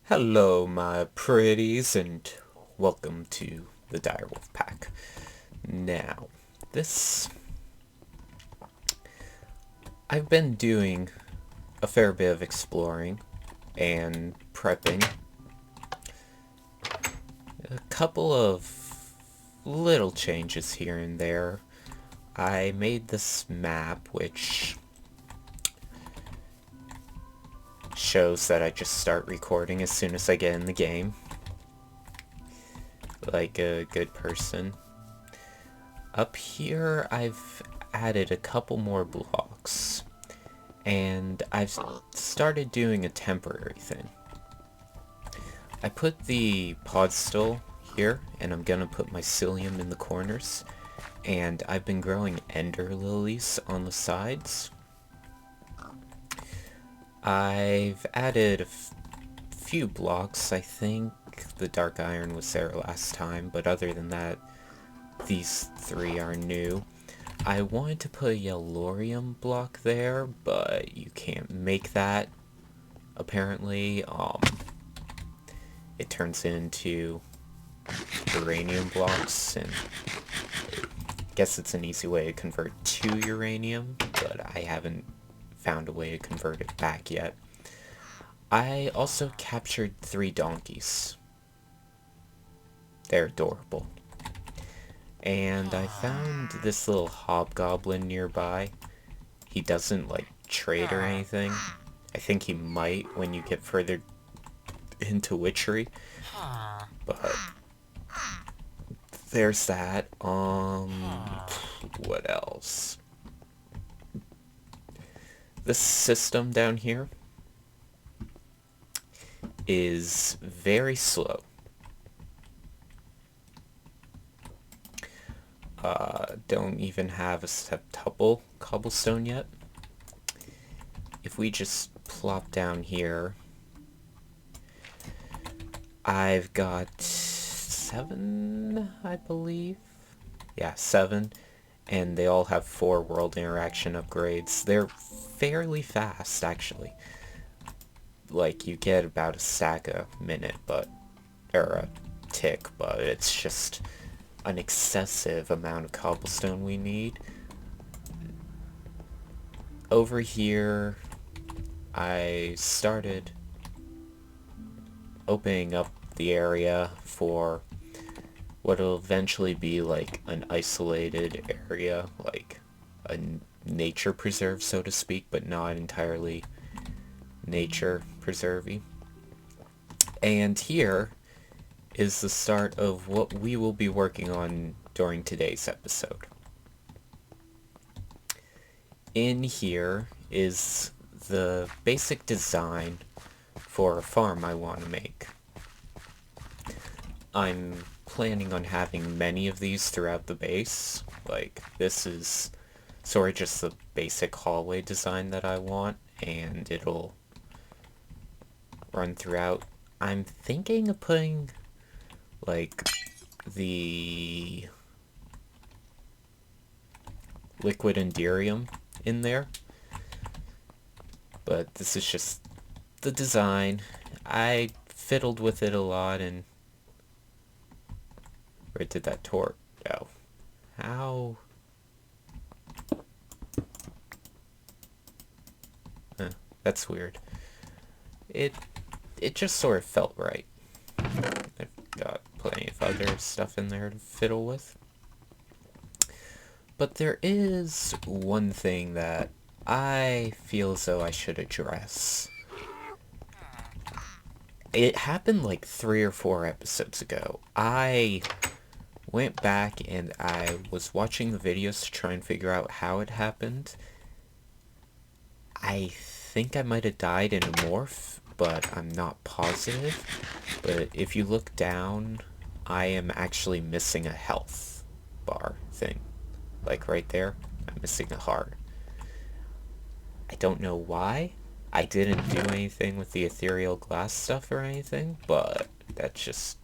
Hello, my pretties, and welcome to the Direwolf pack. Now, I've been doing a fair bit of exploring and prepping. A couple of little changes here and there. I made this map, which shows that I just start recording as soon as I get in the game, like a good person. Up here I've added a couple more blocks, and I've started doing a temporary thing. I put the podstool here, and I'm gonna put my psyllium in the corners, and I've been growing ender lilies on the sides. I've added a few blocks. I think the dark iron was there last time, but other than that, these three are new. I wanted to put a yellorium block there, but you can't make that, apparently. It turns into uranium blocks, and I guess it's an easy way to convert to uranium, but I haven't found a way to convert it back yet. I also captured 3 donkeys. They're adorable. And I found this little hobgoblin nearby. He doesn't, like, trade or anything. I think he might when you get further into witchery. But there's that. What else? This system down here is very slow. Don't even have a septuple cobblestone yet. If we just plop down here, I've got 7, I believe. Yeah, 7. And they all have 4 world interaction upgrades. They're fairly fast, actually. Like, you get about a stack a minute, or a tick, but it's just an excessive amount of cobblestone we need. Over here, I started opening up the area for what will eventually be like an isolated area, like a nature preserve, so to speak, but not entirely nature preservey. And here is the start of what we will be working on during today's episode. In here is the basic design for a farm I want to make. I'm planning on having many of these throughout the base. Like, this is sort of just the basic hallway design that I want, and it'll run throughout. I'm thinking of putting, like, the liquid enderium in there, but this is just the design. I fiddled with it a lot, and where did that torch go? How? That's weird. It just sort of felt right. I've got plenty of other stuff in there to fiddle with. But there is one thing that I feel as though I should address. It happened like 3 or 4 episodes ago. I went back and I was watching the videos to try and figure out how it happened. I think I might have died in a morph, but I'm not positive. But if you look down, I am actually missing a health bar thing. Like right there, I'm missing a heart. I don't know why. I didn't do anything with the ethereal glass stuff or anything, but that's just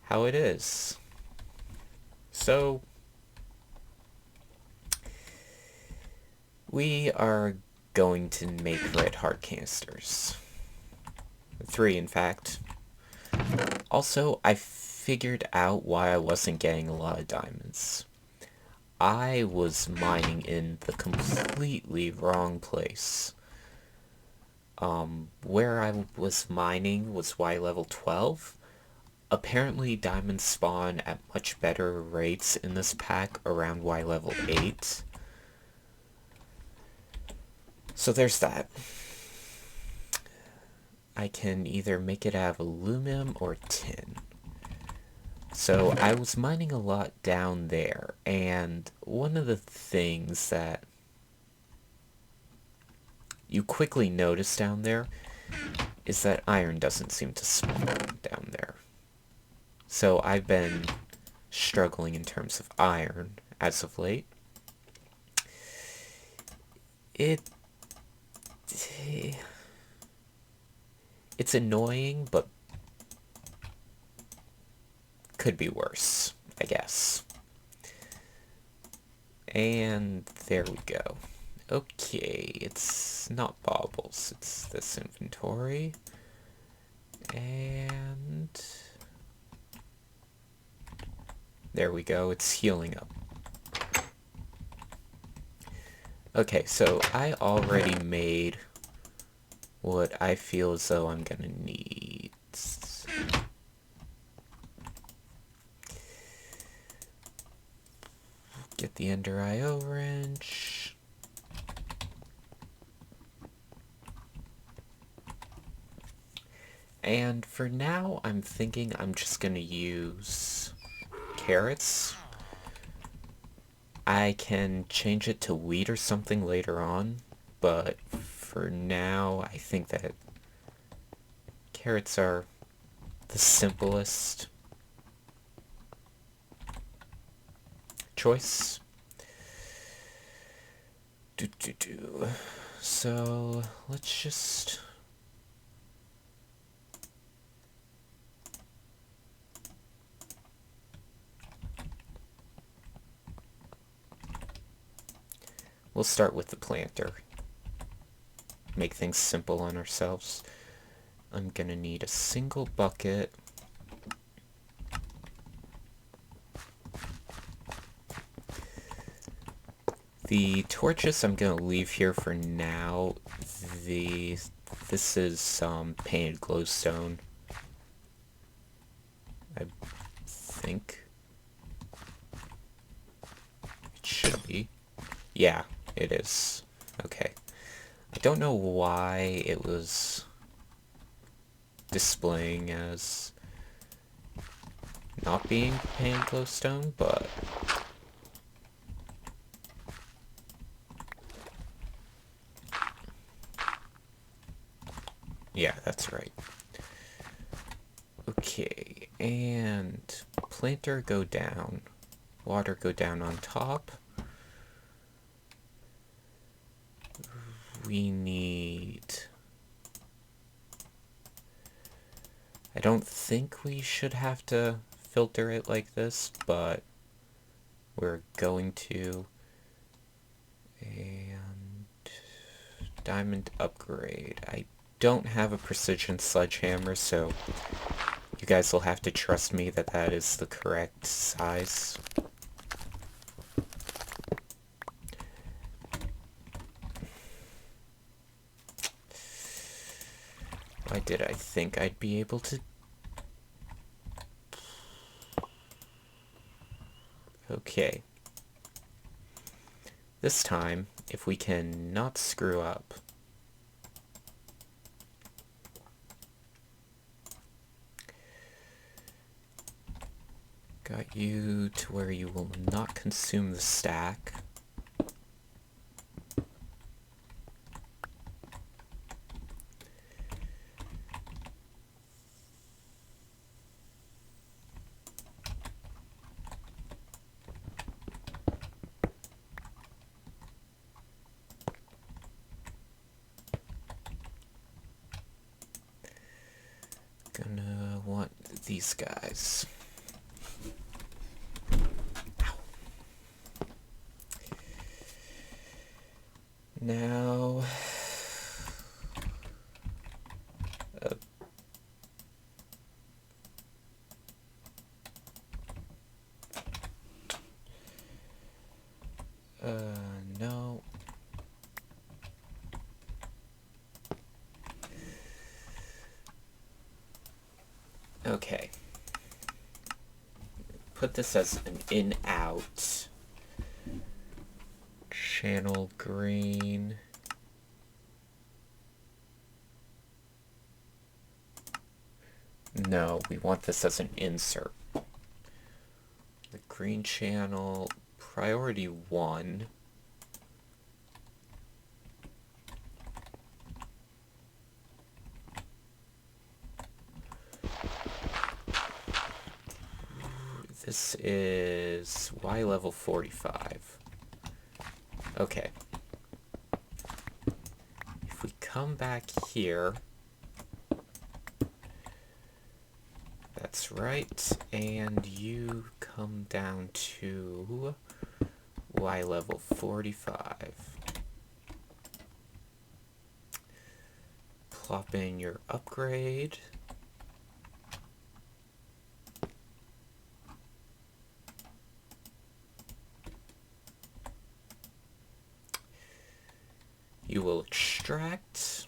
how it is. So, we are going to make red heart canisters. 3 in fact. Also, I figured out why I wasn't getting a lot of diamonds. I was mining in the completely wrong place. Where I was mining was Y level 12. Apparently diamonds spawn at much better rates in this pack around Y level 8. So there's that. I can either make it out of aluminum or tin. So I was mining a lot down there, and one of the things that you quickly notice down there is that iron doesn't seem to spawn down there. So I've been struggling in terms of iron as of late. It's annoying, but could be worse, I guess. And there we go. Okay, it's not baubles, it's this inventory. And there we go, it's healing up. Okay, so I already made what I feel as though I'm gonna need. Get the Ender IO wrench. And for now, I'm thinking I'm just gonna use carrots. I can change it to wheat or something later on, but for now, I think that carrots are the simplest choice. So, let's just... We'll start with the planter. Make things simple on ourselves. I'm gonna need a single bucket. The torches I'm gonna leave here for now. This is painted glowstone, I think. It should be. Yeah, it is. Okay. I don't know why it was displaying as not being painted glowstone, but yeah, that's right. Okay, and planter go down, water go down on top. We need... I don't think we should have to filter it like this, but we're going to. And diamond upgrade. I don't have a precision sledgehammer, so you guys will have to trust me that that is the correct size. Why did I think I'd be able to? Okay. This time, if we can not screw up. Got you to where you will not consume the stack. Gonna want these guys. Ow. Now, Okay. Put this as an in-out. Channel green. No, we want this as an insert. The green channel, priority 1. This is Y level 45. Okay. If we come back here, that's right, and you come down to Y level 45. Plop in your upgrade. You will extract.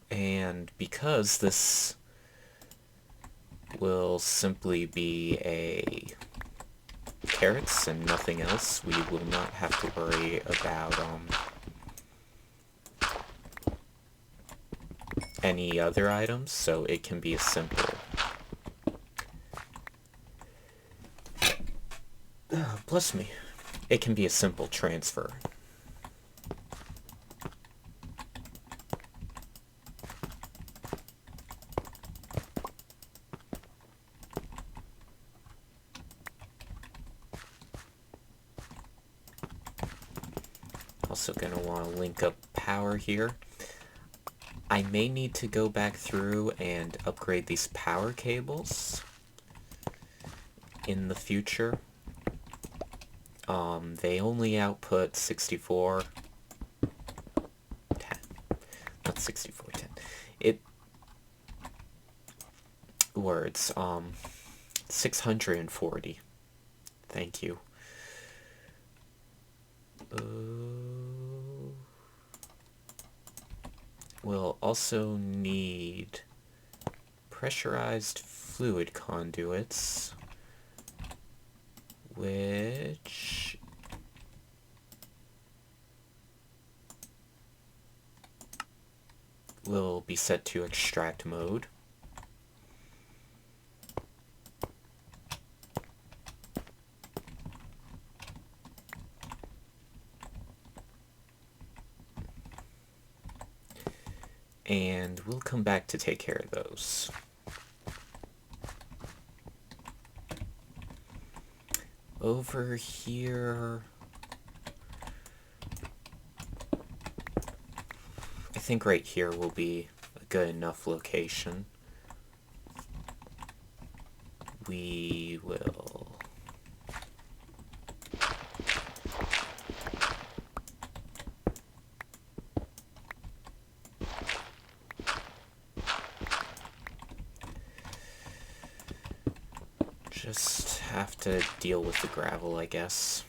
And because this will simply be a carrots and nothing else, we will not have to worry about any other items, so it can be a simple bless me. It can be a simple transfer. Also going to want to link up power here. I may need to go back through and upgrade these power cables in the future. They only output 6410. Not 6410. It words 640. Thank you. We'll also need pressurized fluid conduits, which will be set to extract mode. And we'll come back to take care of those. Over here, I think right here will be a good enough location. We will just have to deal with the gravel, I guess.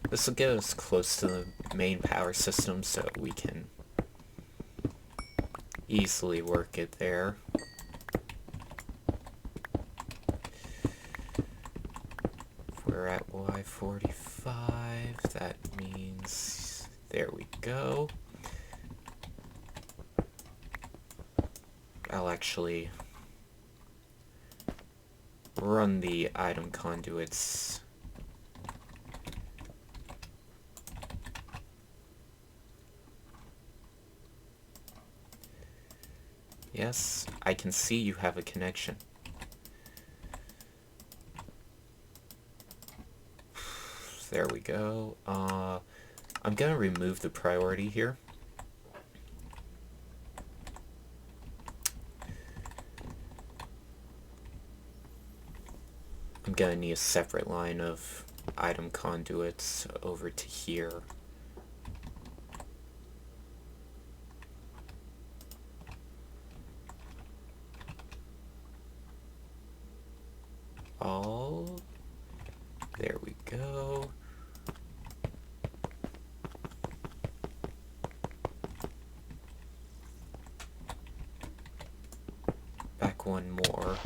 This will get us close to the main power system, so we can easily work it there. If we're at Y45, that means there we go. I'll actually run the item conduits Yes, I can see you have a connection. There we go. I'm gonna remove the priority here. I'm gonna need a separate line of item conduits over to here. block one more.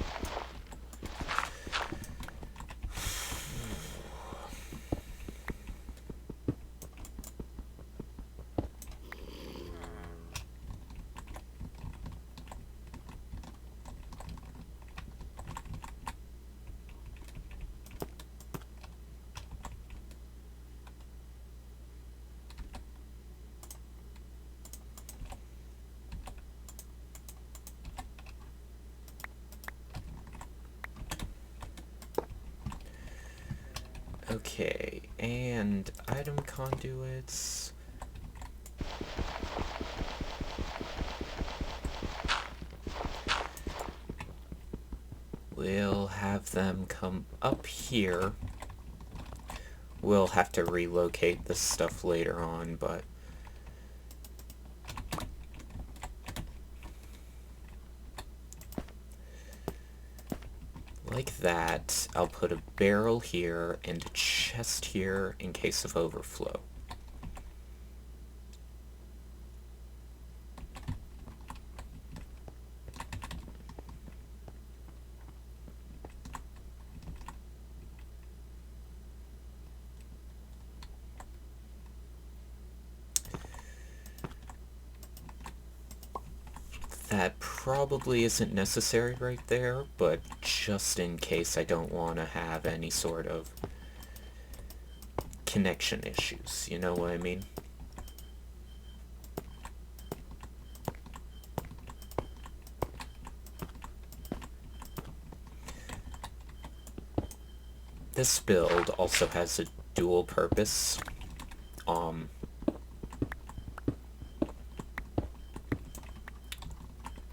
Okay, and item conduits. We'll have them come up here. We'll have to relocate this stuff later on, but like that. I'll put a barrel here and a chest here in case of overflow. That probably isn't necessary right there, but just in case I don't want to have any sort of connection issues, you know what I mean? This build also has a dual purpose.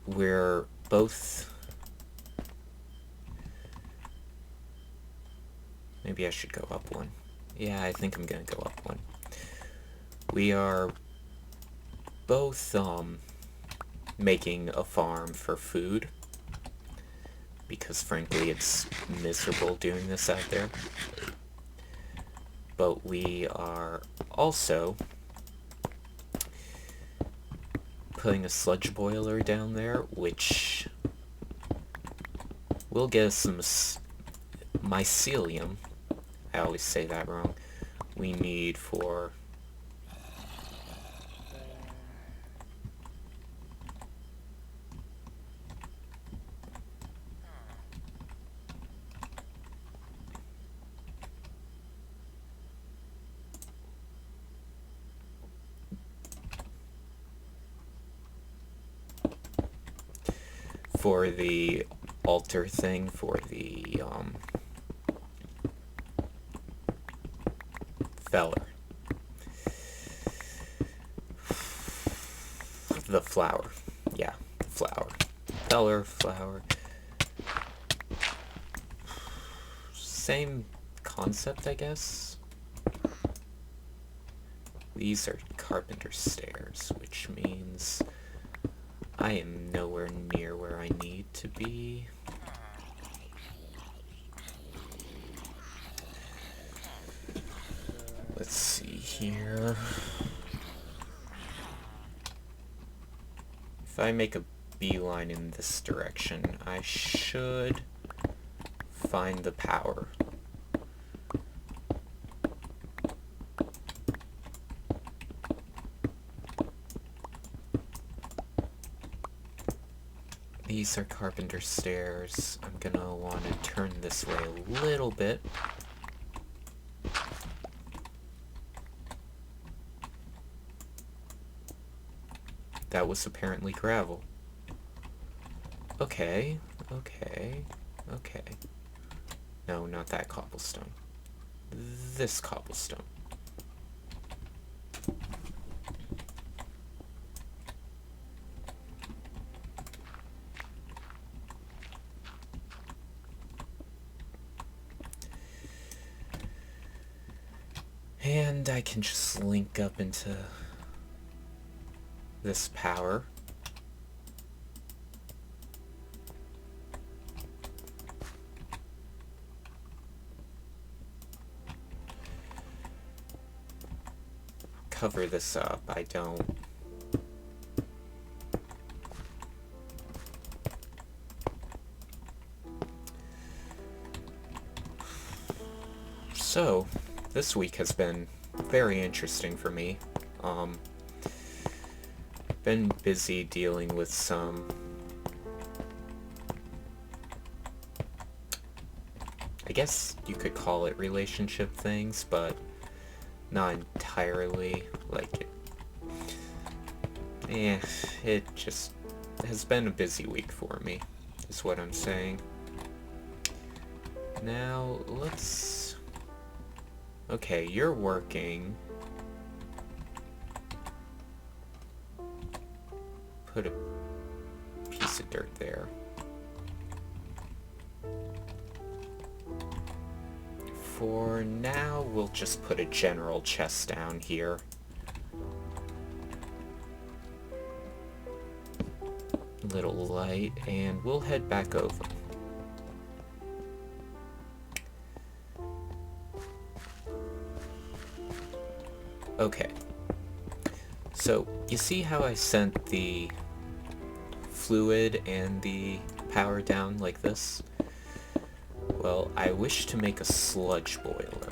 We're both... Maybe I should go up one. Yeah, I think I'm gonna go up one. We are both, making a farm for food. Because frankly, it's miserable doing this out there. But we are also putting a sludge boiler down there, which will get us some mycelium. I always say that wrong. We need for the altar thing, for the feller. The flower. Yeah, flower. Feller, flower. Same concept, I guess. These are carpenter stairs, which means I am nowhere near where I need to be. Let's see here. If I make a beeline in this direction, I should find the power. These are carpenter stairs. I'm gonna want to turn this way a little bit. That was apparently gravel. Okay, okay, okay. No, not that cobblestone. This cobblestone. And I can just link up into this power. Cover this up. I don't... So, this week has been very interesting for me. Been busy dealing with some I guess you could call it relationship things, but not entirely. Like, it just has been a busy week for me, is what I'm saying. Now, let's... Okay, you're working. Put a piece of dirt there. For now, we'll just put a general chest down here. Little light, and we'll head back over. Okay. So, you see how I sent the fluid and the power down like this? Well, I wish to make a sludge boiler.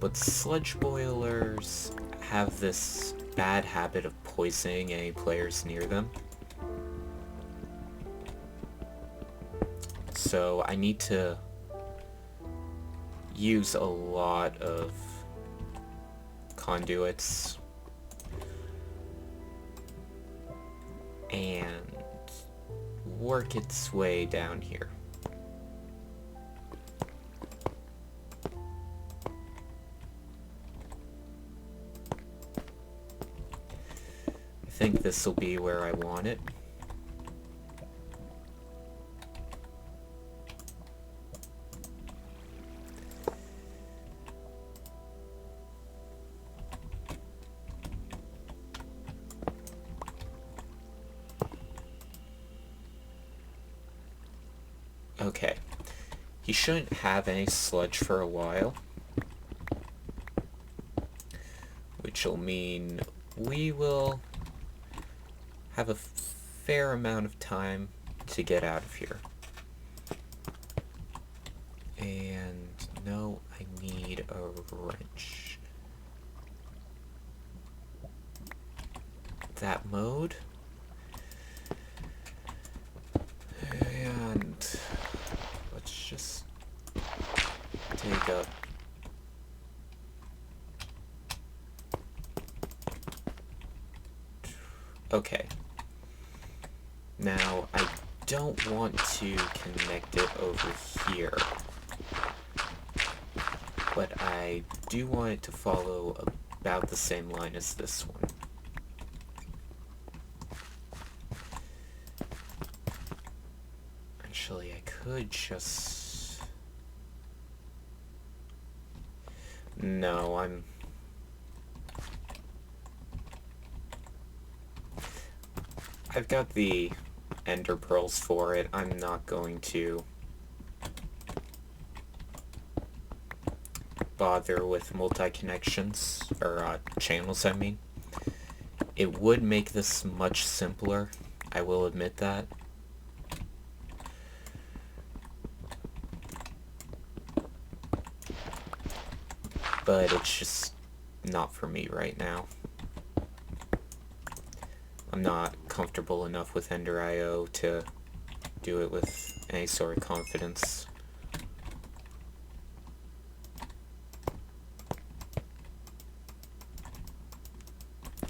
But sludge boilers have this bad habit of poisoning any players near them. So I need to use a lot of conduits and work its way down here. I think this will be where I want it. Okay, he shouldn't have any sludge for a while, which will mean we will have a fair amount of time to get out of here. And no, I need a wrench. That mode. And let's just take up okay. Now, I don't want to connect it over here, but I do want it to follow about the same line as this one. Actually, I could just... No, I've got the ender pearls for it. I'm not going to bother with multi-connections, or channels, I mean. It would make this much simpler, I will admit that. But it's just not for me right now. I'm not comfortable enough with Ender IO to do it with any sort of confidence.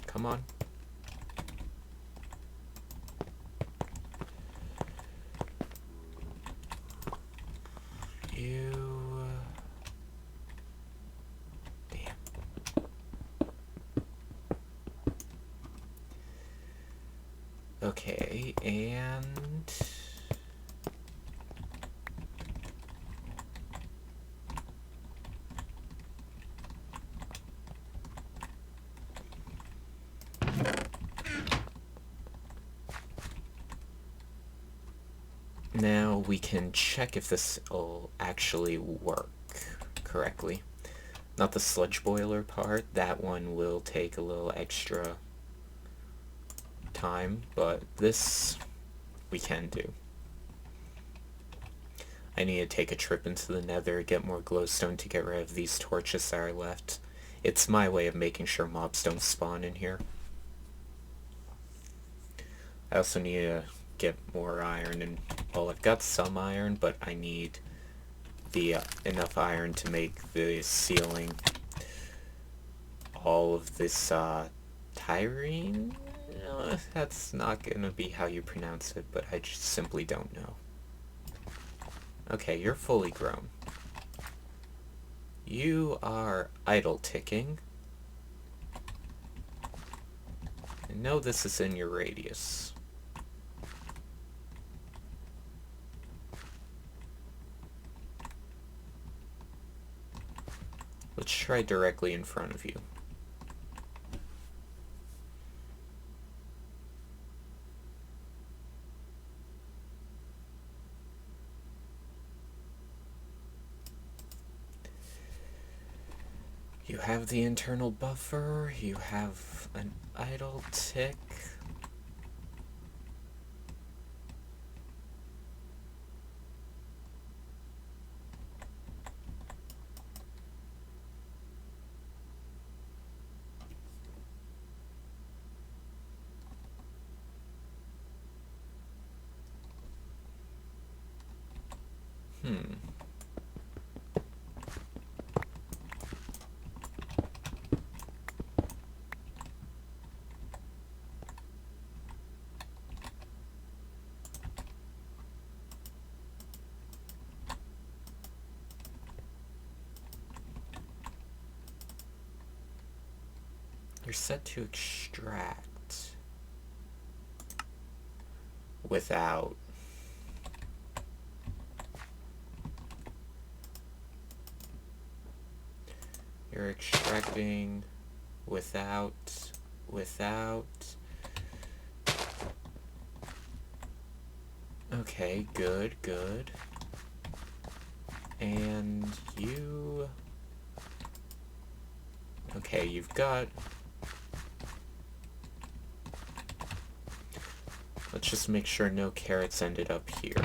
Come on. Okay, and... now we can check if this will actually work correctly. Not the sludge boiler part, that one will take a little extra time, but this we can do. I need to take a trip into the nether, get more glowstone to get rid of these torches that are left. It's my way of making sure mobs don't spawn in here. I also need to get more iron, and well, I've got some iron, but I need the enough iron to make the ceiling all of this Tyrene? That's not gonna be how you pronounce it, but I just simply don't know. Okay, you're fully grown. You are idle ticking. I know this is in your radius. Let's try directly in front of you. You have the internal buffer, you have an idle tick. You're set to extract without. You're extracting without. Okay, good. And you... Okay, you've got... Let's just make sure no carrots ended up here.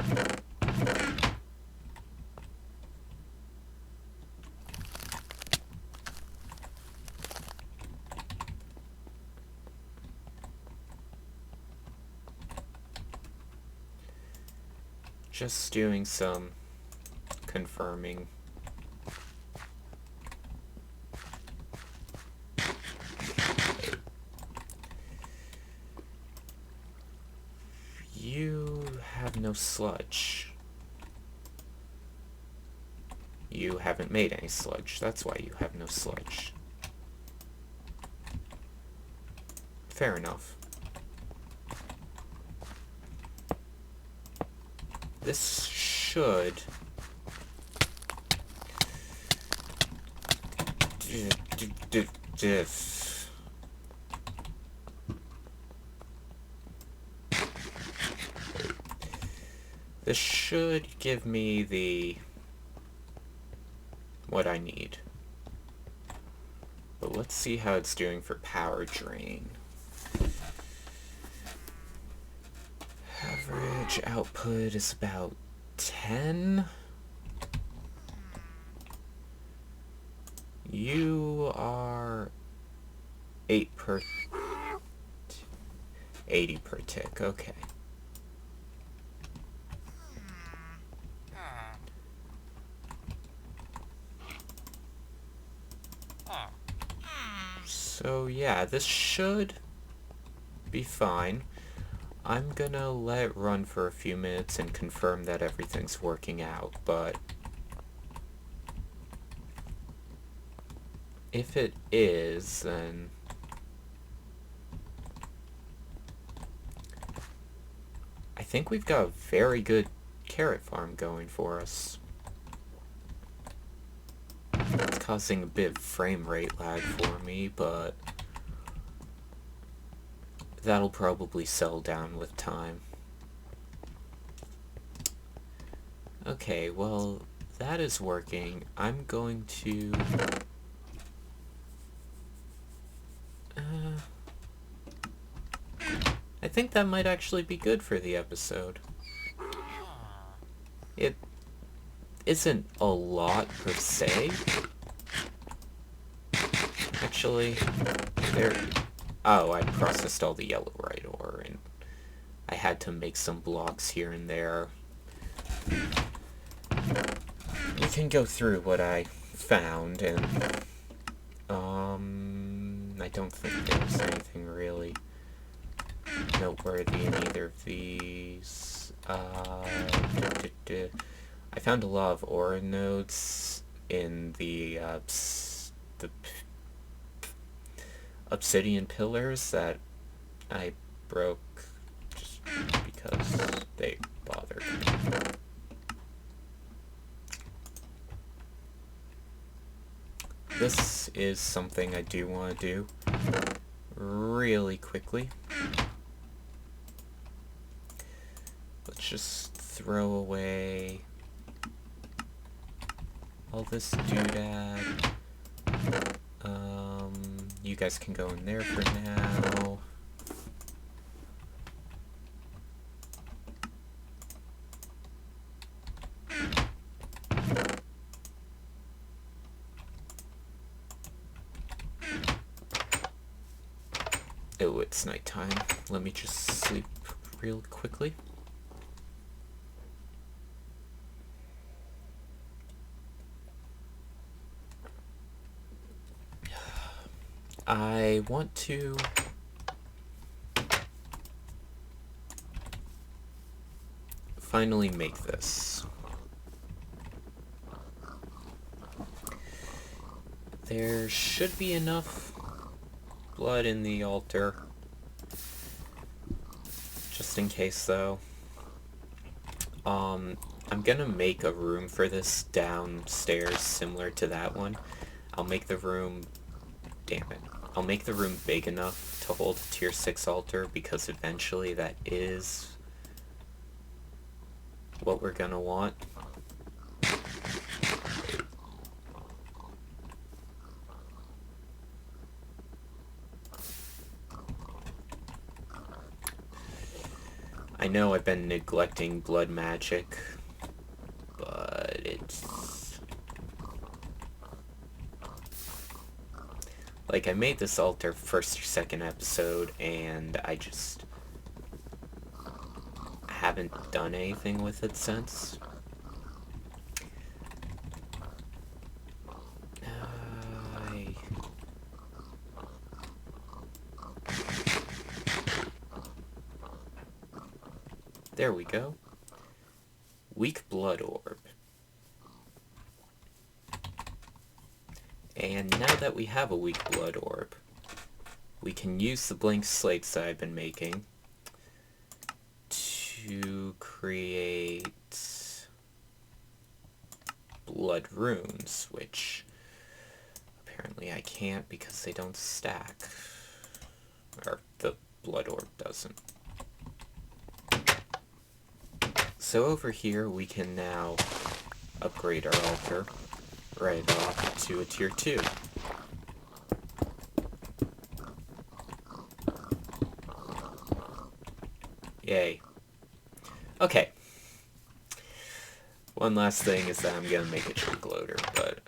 Just doing some confirming. You have no sludge. You haven't made any sludge. That's why you have no sludge. Fair enough. This should... This should give me the... what I need. But let's see how it's doing for power drain. Average output is about 10. You are 8 per... 80 per tick, okay. So yeah, this should be fine. I'm gonna let it run for a few minutes and confirm that everything's working out, but if it is, then I think we've got a very good carrot farm going for us. It's causing a bit of frame rate lag for me, but that'll probably settle down with time. Okay, well, that is working. I'm going to... I think that might actually be good for the episode. isn't a lot per se. Actually, there... Oh, I processed all the yellow right ore, and I had to make some blocks here and there. We can go through what I found, and I don't think there's anything really noteworthy in either of these. I found a lot of ore nodes in the Obsidian Pillars that I broke just because they bothered me. This is something I do want to do really quickly. Let's just throw away all this doodad. You guys can go in there for now. Oh, it's nighttime. Let me just sleep real quickly. I want to finally make this. There should be enough blood in the altar. Just in case, though. I'm gonna make a room for this downstairs similar to that one. I'll make the room... Damn it. I'll make the room big enough to hold a tier 6 altar, because eventually that is what we're gonna want. I know I've been neglecting blood magic, but it's... Like, I made this altar first or second episode, and I just haven't done anything with it since. There we go. Weak blood orb. And now that we have a weak blood orb, we can use the blank slates that I've been making to create blood runes, which apparently I can't because they don't stack. Or the blood orb doesn't. So over here we can now upgrade our altar right off to a tier 2. Yay. Okay. One last thing is that I'm gonna make a chunk loader, but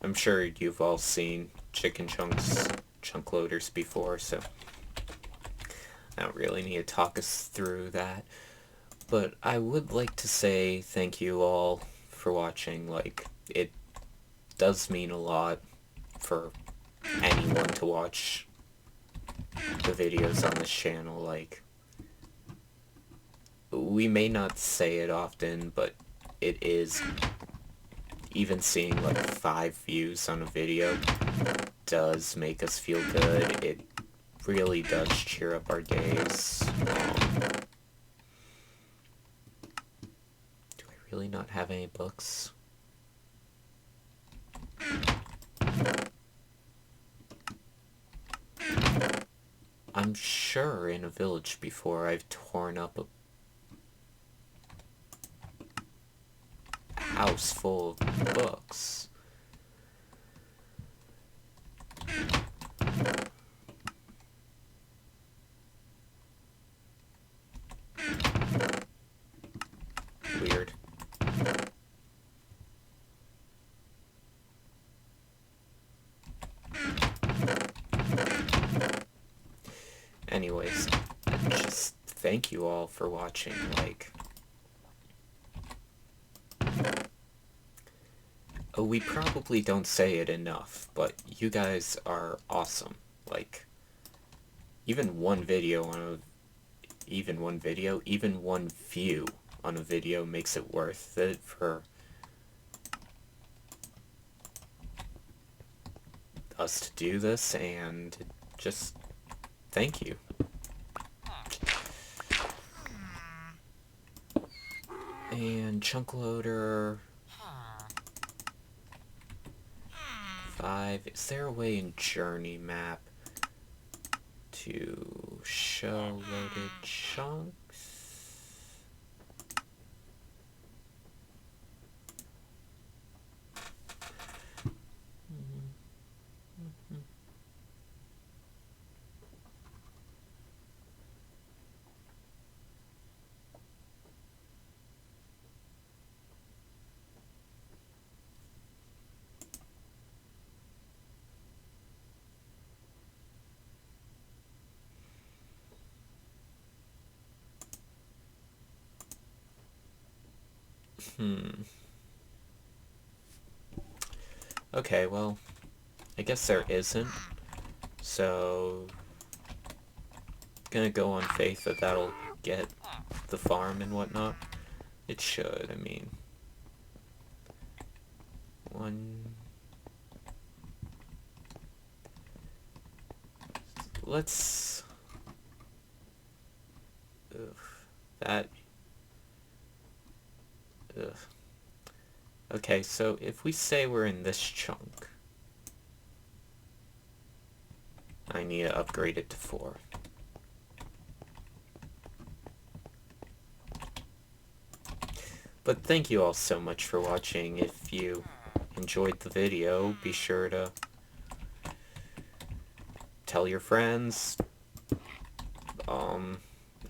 I'm sure you've all seen chicken chunk loaders before, so I don't really need to talk us through that. But I would like to say thank you all for watching. Like, it does mean a lot for anyone to watch the videos on this channel. Like, we may not say it often, but it is, even seeing like 5 views on a video does make us feel good. It really does cheer up our days. Really not have any books? I'm sure in a village before I've torn up a house full of books. Weird. anyways, just thank you all for watching. Like, oh, we probably don't say it enough, but you guys are awesome. Like, even one view on a video makes it worth it for us to do this, and just thank you. And chunk loader 5. Is there a way in journey map to show loaded chunks? Okay, well, I guess there isn't. So, gonna go on faith that that'll get the farm and whatnot. It should, I mean. Let's... Ugh, that... Ugh. Okay, so if we say we're in this chunk, I need to upgrade it to 4. But thank you all so much for watching. If you enjoyed the video, be sure to tell your friends.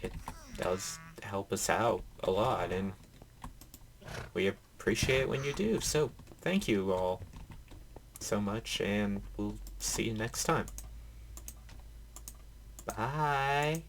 It does help us out a lot, and we appreciate it when you do. So thank you all so much, and we'll see you next time. Bye.